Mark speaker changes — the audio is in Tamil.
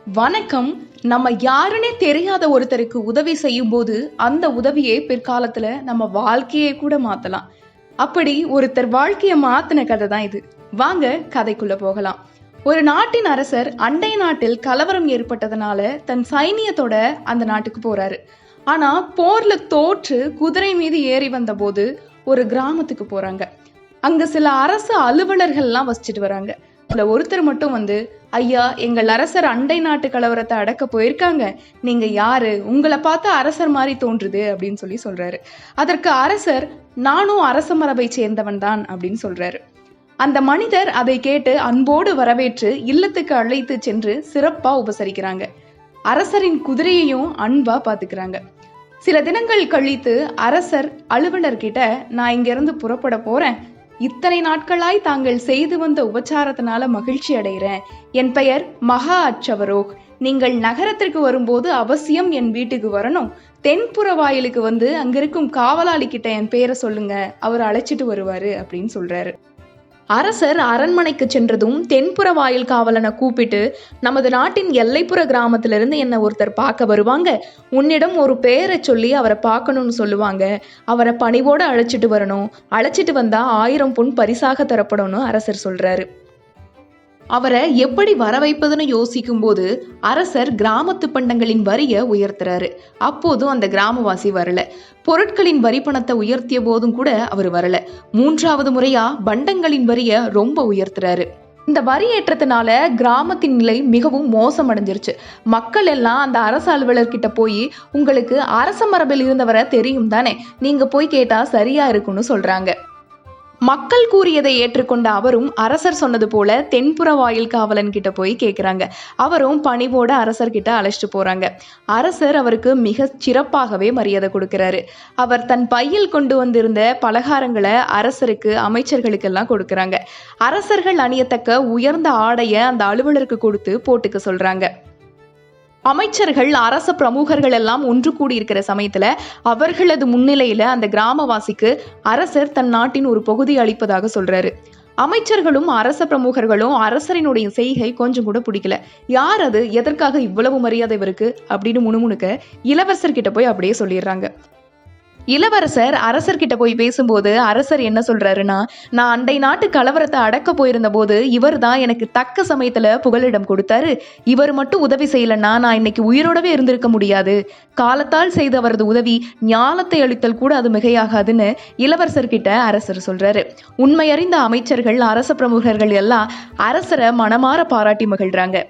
Speaker 1: வணக்கம். நம்ம யாருன்னே தெரியாத ஒருத்தருக்கு உதவி செய்யும் போது அந்த உதவியே பிற்காலத்துல நம்ம வாழ்க்கையை கூட மாத்தலாம். அப்படி ஒருத்தர் வாழ்க்கையை மாத்தின கதை தான் இது. வாங்க கதைக்குள்ள போகலாம். ஒரு நாட்டின் அரசர் அண்டை நாட்டில் கலவரம் ஏற்பட்டதுனால தன் சைனியத்தோட அந்த நாட்டுக்கு போறாரு. ஆனா போர்ல தோற்று குதிரை மீது ஏறி வந்த போது ஒரு கிராமத்துக்கு போறாங்க. அங்க சில அரசு அலுவலர்கள்லாம் வசிச்சுட்டு வராங்க. அதுல ஒருத்தர் மட்டும் வந்து, ஐயா, எங்கள் அரசர் அண்டை நாட்டு கலவரத்தை அடக்க போயிருக்காங்க, நீங்க யாரு, உங்களை பார்த்தா அரசர் மாதிரி தோன்றுது அப்படின்னு சொல்றாரு. அதற்கு அரசர், நானும் அரச மரபை சேர்ந்தவன் தான் அப்படின்னு சொல்றாரு. அந்த மனிதர் அதை கேட்டு அன்போடு வரவேற்று இல்லத்துக்கு அழைத்து சென்று சிறப்பா உபசரிக்கிறாங்க. அரசரின் குதிரையையும் அன்பா பாத்துக்கிறாங்க. சில தினங்கள் கழித்து அரசர் அலுவலர்கிட்ட, நான் இங்க இருந்து புறப்பட போறேன், இத்தனை நாட்களாய் தாங்கள் செய்து வந்த உபச்சாரத்தினால மகிழ்ச்சி அடைகிறேன். என் பெயர் மகா அச்சவரோக். நீங்கள் நகரத்திற்கு வரும்போது அவசியம் என் வீட்டுக்கு வரணும். தென்புற வாயிலுக்கு வந்து அங்கிருக்கும் காவலாளி கிட்ட என் பெயரை சொல்லுங்க, அவர் அழைச்சிட்டு வருவாரு அப்படின்னு சொல்றாரு. அரசர் அரண்மனைக்கு சென்றதும் தென்புற வாயில் காவலனை கூப்பிட்டு, நமது நாட்டின் எல்லைப்புற கிராமத்திலிருந்து என்ன ஒருத்தர் பார்க்க வருவாங்க, உன்னிடம் ஒரு பெயரை சொல்லி அவரை பார்க்கணும்னு சொல்லுவாங்க, அவரை பணிவோடு அழைச்சிட்டு வரணும், அழைச்சிட்டு வந்தா 1000 பொன் பரிசாக தரப்படும்னு அரசர் சொல்றாரு. அவரை எப்படி வர வைப்பதுன்னு யோசிக்கும் போது அரசர் கிராமத்து பண்டங்களின் வரியை உயர்த்துறாரு. அப்போதும் அந்த கிராமவாசி வரல. பொருட்களின் வரி பணத்தை உயர்த்திய போதும் கூட அவர் வரல. 3வது முறையா பண்டங்களின் வரிய ரொம்ப உயர்த்துறாரு. இந்த வரி ஏற்றத்தினால கிராமத்தின் நிலை மிகவும் மோசமடைஞ்சிருச்சு. மக்கள் எல்லாம் அந்த அரசு அலுவலர்கிட்ட போய், உங்களுக்கு அரச மரபில் இருந்தவரை தெரியும் தானே, நீங்க போய் கேட்டா சரியா இருக்குன்னு சொல்றாங்க. மக்கள் கூறியதை ஏற்றுக்கொண்ட அவரும் அரசர் சொன்னது போல தென்புற வாயில் காவலன் கிட்ட போய் கேட்கிறாங்க. அவரும் பணிவோட அரசர்கிட்ட அழைச்சிட்டு போறாங்க. அரசர் அவருக்கு மிக சிறப்பாகவே மரியாதை கொடுக்கிறாரு. அவர் தன் பையில் கொண்டு வந்திருந்த பலகாரங்களை அரசருக்கு, அமைச்சர்களுக்கெல்லாம் கொடுக்கறாங்க. அரசர்கள் அணியத்தக்க உயர்ந்த ஆடைய அந்த அலுவலருக்கு கொடுத்து போட்டுக்க சொல்றாங்க. அமைச்சர்கள், அரச பிரமுகர்கள் எல்லாம் ஒன்று கூடி இருக்கிற சமயத்துல அவர்களது முன்னிலையில அந்த கிராமவாசிக்கு அரசர் தன் நாட்டின் ஒரு பகுதி அளிப்பதாக சொல்றாரு. அமைச்சர்களும் அரச பிரமுகர்களும் அரசரினுடைய செய்கை கொஞ்சம் கூட பிடிக்கல. யார் அது, எதற்காக இவ்வளவு மரியாதை இவருக்கு அப்படின்னு முணுமுணுக்க இளவரசர்கிட்ட போய் அப்படியே சொல்லிடுறாங்க. இளவரசர் அரசர்கிட்ட போய் பேசும்போது அரசர் என்ன சொல்றாருன்னா, நான் அண்டை நாட்டு கலவரத்தை அடக்க போயிருந்த போது இவர் தான் எனக்கு தக்க சமயத்துல புகலிடம் கொடுத்தாரு. இவர் மட்டும் உதவி செய்யலன்னா நான் இன்னைக்கு உயிரோடவே இருந்திருக்க முடியாது. காலத்தால் செய்த அவரது உதவி ஞானத்தை அளித்தல் கூட அது மிகையாகாதுன்னு இளவரசர்கிட்ட அரசர் சொல்றாரு. உண்மையறிந்த அமைச்சர்கள், அரச பிரமுகர்கள் எல்லாம் அரசரை மனமாற பாராட்டி மகிழ்றாங்க.